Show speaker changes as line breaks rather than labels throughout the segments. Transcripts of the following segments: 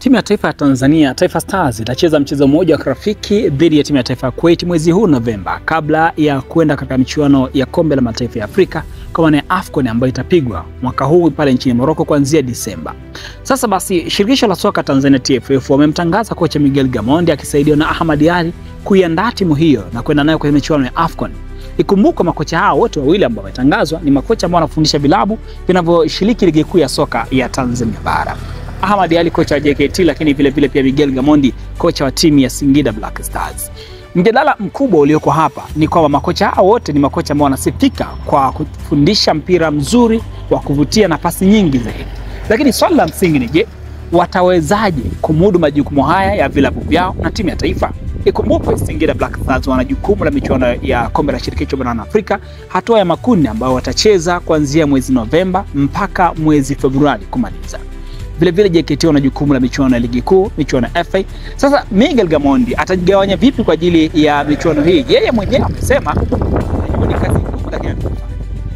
Timu ya taifa ya Tanzania, Taifa Stars, itacheza mchezo mmoja wa kirafiki dhidi ya timu ya taifa ya Kuwait mwezi huu Novemba, kabla ya kwenda katika michuano ya kombe la mataifa ya Afrika kwa maana ya AFCON ambayo itapigwa mwaka huu pale nchini Morocco kuanzia Disemba. Sasa basi, shirikisho la soka Tanzania TFF wamemtangaza kocha Miguel Gamondi akisaidiwa na Ahmad Ally kuiandaa timu hiyo na kwenda nayo kwenye michuano ya AFCON. Ikumbuka makocha hao wote wawili ambao wametangazwa ni makocha ambao wanafundisha vilabu vinavyoshiriki ligi kuu ya soka ya Tanzania bara. Ahmad Ally kocha wa JKT, lakini vile vile pia Miguel Gamondi kocha wa timu ya Singida Black Stars. Mjadala mkubwa ulioko hapa ni kwamba makocha hao wote ni makocha ambao wanasifika kwa kufundisha mpira mzuri wa kuvutia na pasi nyingi zaidi. Lakini swali la msingi ni je, watawezaje kumudu majukumu haya ya vilabu vyao na timu ya taifa? Ikumbukwe Singida Black Stars wana jukumu la michuano ya kombe la shirikisho barani Afrika, hatua ya makundi ambao watacheza kuanzia mwezi Novemba mpaka mwezi Februari kumaliza. Vile vile JKT wana jukumu la michuano ya ligi kuu, michuano ya FA. Sasa Miguel Gamondi atajigawanya vipi kwa ajili ya michuano hii? Yeye mwenyewe amesema ni kazi ngumu lakini atafanya.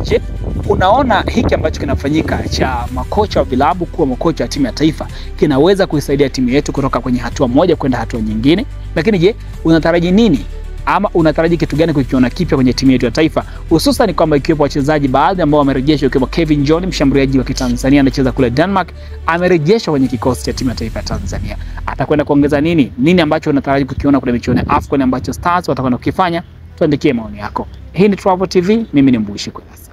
Je, unaona hiki ambacho kinafanyika cha makocha wa vilabu kuwa makocha wa timu ya taifa kinaweza kuisaidia timu yetu kutoka kwenye hatua moja kwenda hatua nyingine? Lakini je, unataraji nini? Ama unataraji kitu gani kukiona kipya kwenye timu yetu ya taifa? Hususan kwamba ikiwepo wachezaji baadhi ambao wamerejeshwa, ikiwepo Kevin John, mshambuliaji wa Kitanzania anacheza kule Denmark, amerejeshwa kwenye kikosi cha timu ya taifa ya Tanzania. Atakwenda kuongeza nini? Nini ambacho unataraji kukiona kwenye michuano ya AFCON ambacho Stars watakwenda kukifanya? Tuandikie maoni yako. Hii ni Travel TV, mimi ni Mbushi Kwelasi.